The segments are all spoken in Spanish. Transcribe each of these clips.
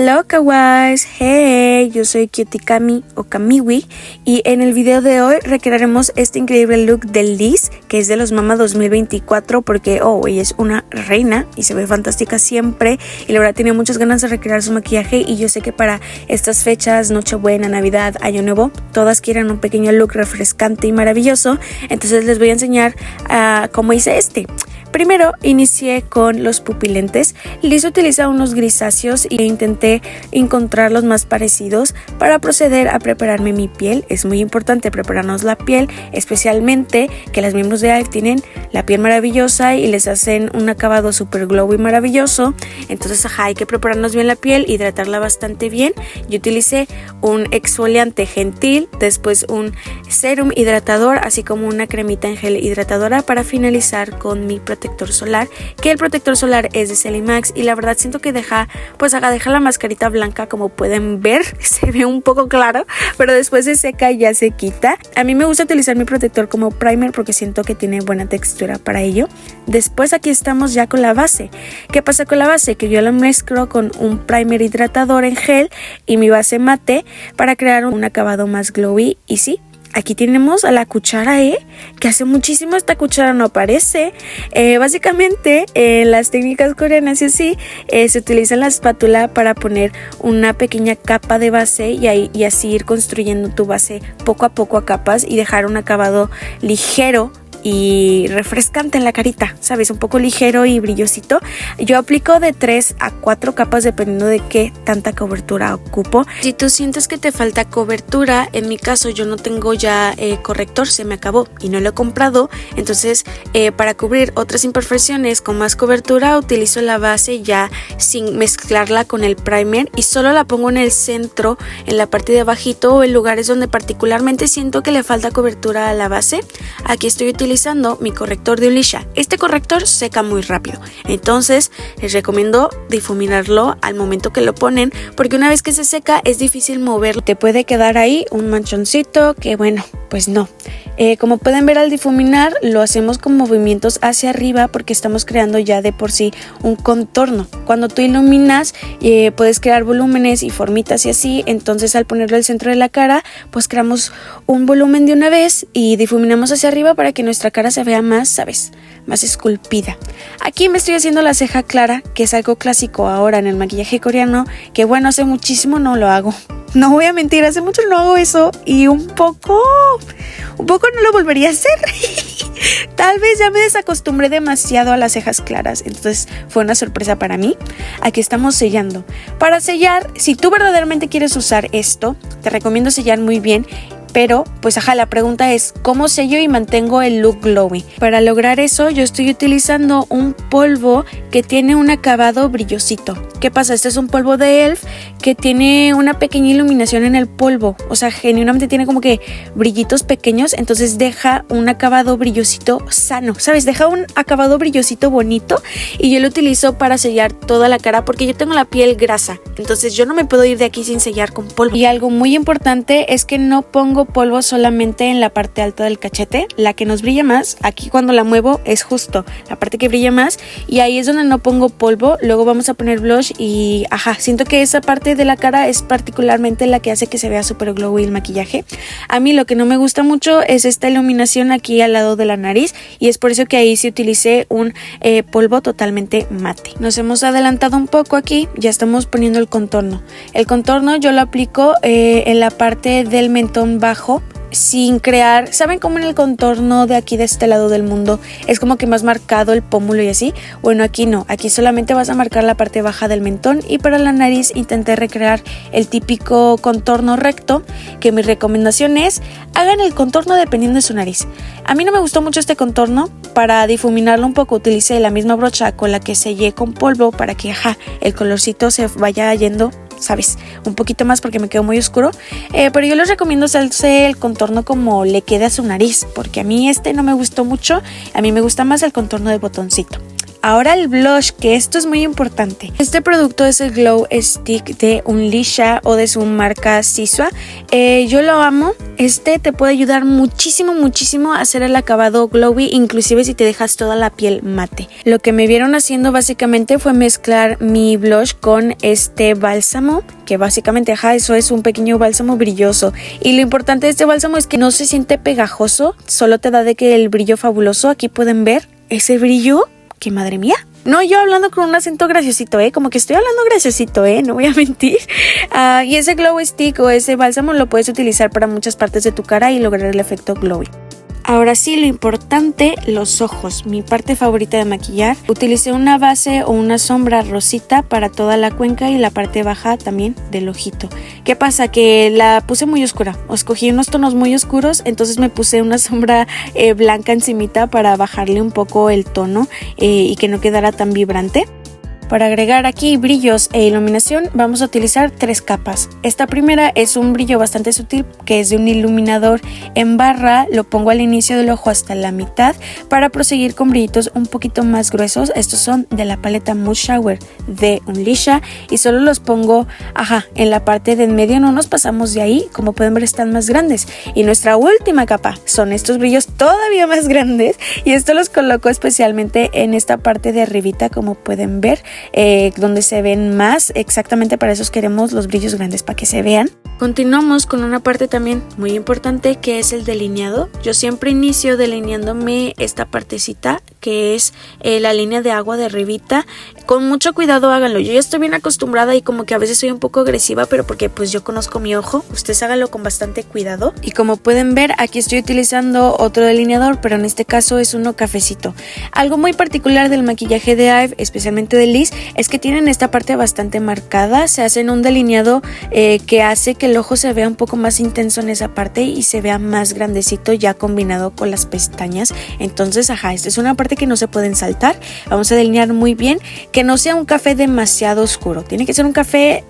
Hello Kawais, hey, yo soy Cutie Kami o Kamiwi y en el video de hoy recrearemos este increíble look de Liz, que es de los Mama 2024 porque ella es una reina y se ve fantástica siempre y la verdad tiene muchas ganas de recrear su maquillaje y yo sé que para estas fechas, Nochebuena, Navidad, Año Nuevo, todas quieren un pequeño look refrescante y maravilloso, entonces les voy a enseñar cómo hice este. Primero inicié con los pupilentes. Liz utiliza unos grisáceos y intenté encontrar los más parecidos para proceder a prepararme mi piel. Es muy importante prepararnos la piel, especialmente que las miembros de AIF tienen la piel maravillosa y les hacen un acabado super glow y maravilloso. Entonces hay que prepararnos bien la piel, hidratarla bastante bien. Yo utilicé un exfoliante gentil, después un serum hidratador, así como una cremita en gel hidratadora para finalizar con mi protector solar, que el protector solar es de Celimax y la verdad siento que deja la mascarita blanca, como pueden ver, se ve un poco claro, pero después se seca y ya se quita. A mí me gusta utilizar mi protector como primer porque siento que tiene buena textura para ello. Después aquí estamos ya con la base. ¿Qué pasa con la base? Que yo la mezclo con un primer hidratador en gel y mi base mate para crear un acabado más glowy y sí. Aquí tenemos a la cuchara, que hace muchísimo esta cuchara no aparece. Básicamente en las técnicas coreanas y así se utiliza la espátula para poner una pequeña capa de base y así ir construyendo tu base poco a poco a capas y dejar un acabado ligero y refrescante en la carita, ¿sabes? Un poco ligero y brillosito. Yo aplico de 3 a 4 capas dependiendo de qué tanta cobertura ocupo. Si tú sientes que te falta cobertura, en mi caso yo no tengo ya corrector, se me acabó y no lo he comprado, entonces para cubrir otras imperfecciones con más cobertura utilizo la base ya sin mezclarla con el primer y solo la pongo en el centro, en la parte de abajito o en lugares donde particularmente siento que le falta cobertura a la base. Aquí estoy utilizando mi corrector de Olisha. Este corrector seca muy rápido, entonces les recomiendo difuminarlo al momento que lo ponen porque una vez que se seca es difícil moverlo. Te puede quedar ahí un manchoncito que bueno, pues no. Como pueden ver al difuminar lo hacemos con movimientos hacia arriba porque estamos creando ya de por sí un contorno. Cuando tú iluminas puedes crear volúmenes y formitas y así, entonces al ponerlo al centro de la cara pues creamos un volumen de una vez y difuminamos hacia arriba para que nuestra cara se vea más, ¿sabes? Más esculpida. Aquí me estoy haciendo la ceja clara, que es algo clásico ahora en el maquillaje coreano, que bueno, hace muchísimo no lo hago. No voy a mentir, hace mucho no hago eso y un poco no lo volvería a hacer. Tal vez ya me desacostumbré demasiado a las cejas claras, entonces fue una sorpresa para mí. Aquí estamos sellando. Para sellar, si tú verdaderamente quieres usar esto, te recomiendo sellar muy bien. Pero, pues la pregunta es, ¿cómo sello y mantengo el look glowy? Para lograr eso, yo estoy utilizando un polvo que tiene un acabado brillosito. ¿Qué pasa? Este es un polvo de ELF que tiene una pequeña iluminación en el polvo. O sea, genuinamente tiene como que brillitos pequeños, entonces deja un acabado brillosito sano, ¿sabes? Deja un acabado brillosito bonito y yo lo utilizo para sellar toda la cara porque yo tengo la piel grasa. Entonces yo no me puedo ir de aquí sin sellar con polvo. Y algo muy importante es que no pongo polvo solamente en la parte alta del cachete, la que nos brilla más, aquí cuando la muevo es justo la parte que brilla más y ahí es donde no pongo polvo. Luego vamos a poner blush y siento que esa parte de la cara es particularmente la que hace que se vea súper glowy el maquillaje. A mí lo que no me gusta mucho es esta iluminación aquí al lado de la nariz y es por eso que ahí sí utilicé un polvo totalmente mate. Nos hemos adelantado un poco aquí, ya estamos poniendo el contorno. El contorno yo lo aplico en la parte del mentón bajo sin crear, ¿saben cómo en el contorno de aquí de este lado del mundo es como que más marcado el pómulo y así? Bueno, aquí no, aquí solamente vas a marcar la parte baja del mentón y para la nariz intenté recrear el típico contorno recto, que mi recomendación es hagan el contorno dependiendo de su nariz. A mí no me gustó mucho este contorno, para difuminarlo un poco utilicé la misma brocha con la que sellé con polvo para que el colorcito se vaya yendo, ¿sabes? Un poquito más porque me quedó muy oscuro, pero yo les recomiendo hacerse el contorno como le queda a su nariz porque a mí no me gustó mucho, a mí me gusta más el contorno de botoncito. Ahora el blush, que esto es muy importante. Este producto es el Glow Stick de Unleasha o de su marca Sisua. Yo lo amo. Este te puede ayudar muchísimo a hacer el acabado glowy, inclusive si te dejas toda la piel mate. Lo que me vieron haciendo básicamente fue mezclar mi blush con este bálsamo, que básicamente, eso es un pequeño bálsamo brilloso. Y lo importante de este bálsamo es que no se siente pegajoso, solo te da de que el brillo fabuloso. Aquí pueden ver ese brillo. ¡Qué madre mía! No, yo hablando con un acento graciosito, como que estoy hablando graciosito, no voy a mentir. Y ese glow stick o ese bálsamo lo puedes utilizar para muchas partes de tu cara y lograr el efecto glowy. Ahora sí, lo importante, los ojos, mi parte favorita de maquillar. Utilicé una base o una sombra rosita para toda la cuenca y la parte baja también del ojito. ¿Qué pasa? Que la puse muy oscura, escogí unos tonos muy oscuros, entonces me puse una sombra blanca encimita para bajarle un poco el tono y que no quedara tan vibrante. Para agregar aquí brillos e iluminación vamos a utilizar 3 capas. Esta primera es un brillo bastante sutil que es de un iluminador en barra, lo pongo al inicio del ojo hasta la mitad para proseguir con brillitos un poquito más gruesos. Estos son de la paleta Mood Shower de Unleasha y solo los pongo en la parte de en medio, no nos pasamos de ahí, como pueden ver están más grandes. Y nuestra última capa son estos brillos todavía más grandes y esto los coloco especialmente en esta parte de arribita, como pueden ver. Donde se ven más, exactamente para eso queremos los brillos grandes, para que se vean. Continuamos con una parte también muy importante que es el delineado. Yo siempre inicio delineándome esta partecita que es la línea de agua de arribita. Con mucho cuidado háganlo, yo ya estoy bien acostumbrada y como que a veces soy un poco agresiva, pero porque pues yo conozco mi ojo. Ustedes háganlo con bastante cuidado. Y como pueden ver, aquí estoy utilizando otro delineador, pero en este caso es uno cafecito. Algo muy particular del maquillaje de IVE, especialmente de Liz, es que tienen esta parte bastante marcada. Se hacen un delineado que hace que el ojo se vea un poco más intenso en esa parte y se vea más grandecito ya combinado con las pestañas. Entonces, esta es una parte que no se pueden saltar. Vamos a delinear muy bien, que no sea un café demasiado oscuro. Tiene que ser un café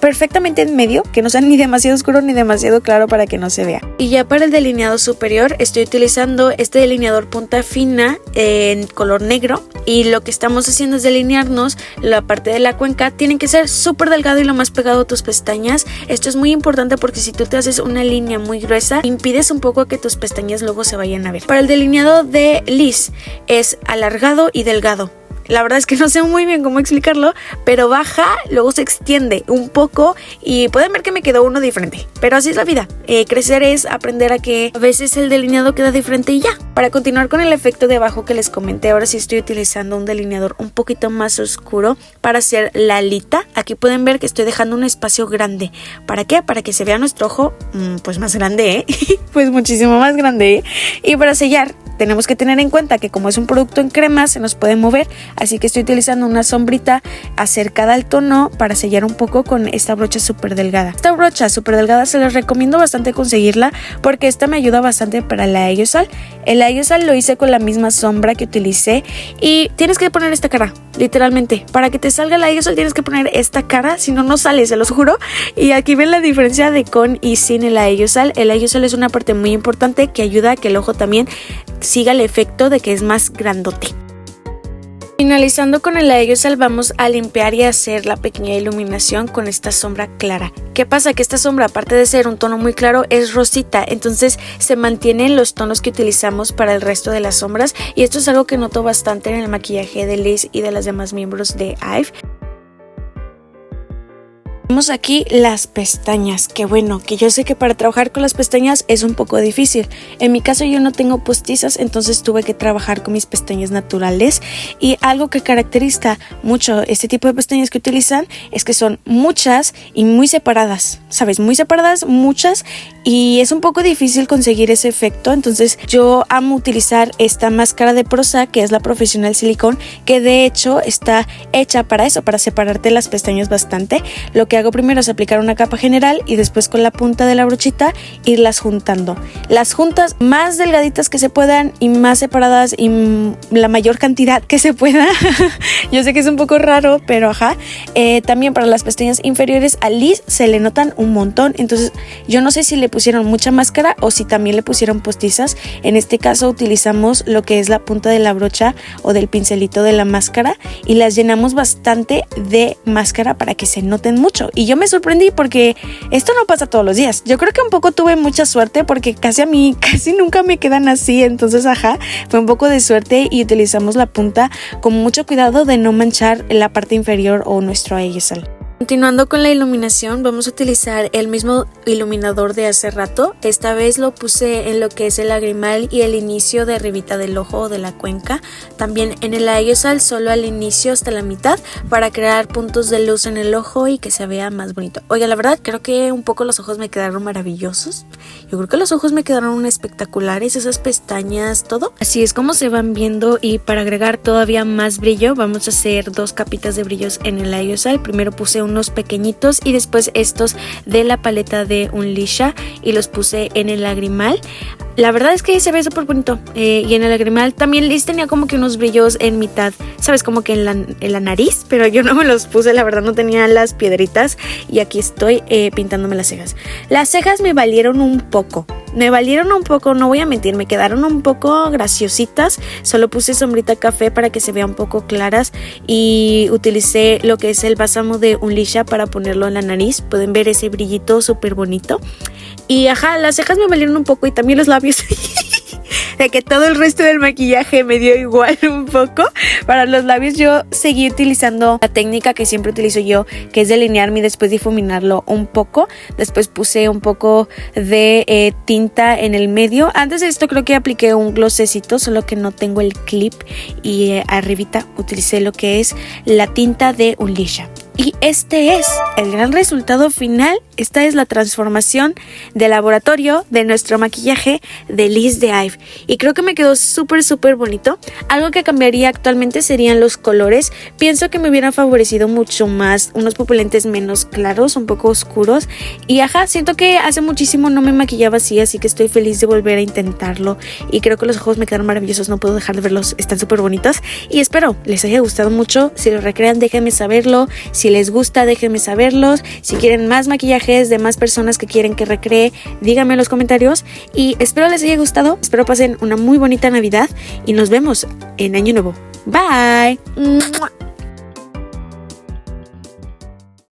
perfectamente en medio, que no sea ni demasiado oscuro ni demasiado claro para que no se vea. Y ya para el delineado superior estoy utilizando este delineador punta fina en color negro y lo que estamos haciendo es delinearnos la parte de la cuenca. Tienen que ser súper delgado y lo más pegado a tus pestañas. Esto es muy importante porque si tú te haces una línea muy gruesa, impides un poco que tus pestañas luego se vayan a ver. Para el delineado de Liz es alargado y delgado. La verdad es que no sé muy bien cómo explicarlo, pero baja, luego se extiende un poco y pueden ver que me quedó uno diferente. Pero así es la vida. Crecer es aprender a que a veces el delineado queda diferente y ya. Para continuar con el efecto de abajo que les comenté, ahora sí estoy utilizando un delineador un poquito más oscuro para hacer la alita. Aquí pueden ver que estoy dejando un espacio grande. ¿Para qué? Para que se vea nuestro ojo pues más grande, pues muchísimo más grande, Y para sellar tenemos que tener en cuenta que como es un producto en crema se nos puede mover, así que estoy utilizando una sombrita acercada al tono para sellar un poco con esta brocha súper delgada. Esta brocha súper delgada se les recomiendo bastante conseguirla porque esta me ayuda bastante para el aerosol. El aerosol lo hice con la misma sombra que utilicé y tienes que poner esta cara, literalmente. Para que te salga el aerosol tienes que poner esta cara, si no, no sale, se los juro. Y aquí ven la diferencia de con y sin el aerosol. El aerosol es una parte muy importante que ayuda a que el ojo también siga el efecto de que es más grandote. Finalizando con el aerosol vamos a limpiar y hacer la pequeña iluminación con esta sombra clara. ¿Qué pasa? Que esta sombra, aparte de ser un tono muy claro, es rosita, entonces se mantienen los tonos que utilizamos para el resto de las sombras y esto es algo que noto bastante en el maquillaje de Liz y de las demás miembros de IVE. Tenemos aquí las pestañas, que bueno, que yo sé que para trabajar con las pestañas es un poco difícil. En mi caso yo no tengo postizas, entonces tuve que trabajar con mis pestañas naturales y algo que caracteriza mucho este tipo de pestañas que utilizan es que son muchas y muy separadas, ¿sabes? Muy separadas, muchas, y es un poco difícil conseguir ese efecto. Entonces yo amo utilizar esta máscara de Prosa, que es la Professional Silicone, que de hecho está hecha para eso, para separarte las pestañas bastante. Lo que hago hago primero es aplicar una capa general y después con la punta de la brochita irlas juntando. Las juntas más delgaditas que se puedan y más separadas y la mayor cantidad que se pueda. Yo sé que es un poco raro, pero ajá. También para las pestañas inferiores a Liz se le notan un montón. Entonces yo no sé si le pusieron mucha máscara o si también le pusieron postizas. En este caso utilizamos lo que es la punta de la brocha o del pincelito de la máscara y las llenamos bastante de máscara para que se noten mucho. Y yo me sorprendí porque esto no pasa todos los días. Yo creo que un poco tuve mucha suerte porque casi nunca me quedan así. Entonces ajá, fue un poco de suerte y utilizamos la punta con mucho cuidado de no manchar la parte inferior o nuestro eyesel. Continuando con la iluminación, vamos a utilizar el mismo iluminador de hace rato. Esta vez lo puse en lo que es el lagrimal y el inicio de arribita del ojo o de la cuenca. También en el eyesel solo al inicio hasta la mitad para crear puntos de luz en el ojo y que se vea más bonito. Oiga, la verdad creo que un poco los ojos me quedaron maravillosos. Yo creo que los ojos me quedaron espectaculares, esas pestañas, todo. Así es como se van viendo y para agregar todavía más brillo vamos a hacer 2 capitas de brillos en el eyesel. Primero puse unos pequeñitos y después estos de la paleta de Unleasha y los puse en el lagrimal. La verdad es que se ve súper bonito y en el lagrimal también Liz tenía como que unos brillos en mitad, sabes, como que en la nariz, pero yo no me los puse, la verdad no tenía las piedritas y aquí estoy pintándome las cejas. Las cejas me valieron un poco, no voy a mentir, me quedaron un poco graciositas. Solo puse sombrita café para que se vean un poco claras y utilicé lo que es el bálsamo de Unleasha para ponerlo en la nariz. Pueden ver ese brillito súper bonito. Y ajá, las cejas me valieron un poco y también los labios. De que todo el resto del maquillaje me dio igual un poco. Para los labios yo seguí utilizando la técnica que siempre utilizo yo, que es delinearme y después difuminarlo un poco. Después puse un poco de tinta en el medio. Antes de esto creo que apliqué un glossecito, solo que no tengo el clip. Y arribita utilicé lo que es la tinta de Unleasha. Y este es el gran resultado final. Esta es la transformación de laboratorio de nuestro maquillaje de Liz de IVE. Y creo que me quedó súper bonito. Algo que cambiaría actualmente serían los colores. Pienso que me hubieran favorecido mucho más unos pupilentes menos claros, un poco oscuros. Y ajá, siento que hace muchísimo no me maquillaba así que estoy feliz de volver a intentarlo. Y creo que los ojos me quedaron maravillosos, no puedo dejar de verlos, están súper bonitos. Y espero les haya gustado mucho. Si lo recrean, déjenme saberlo. Si les gusta, déjenme saberlos. Si quieren más maquillajes de más personas que quieren que recree, díganme en los comentarios. Y espero les haya gustado. Espero pasen una muy bonita Navidad y nos vemos en Año Nuevo. Bye.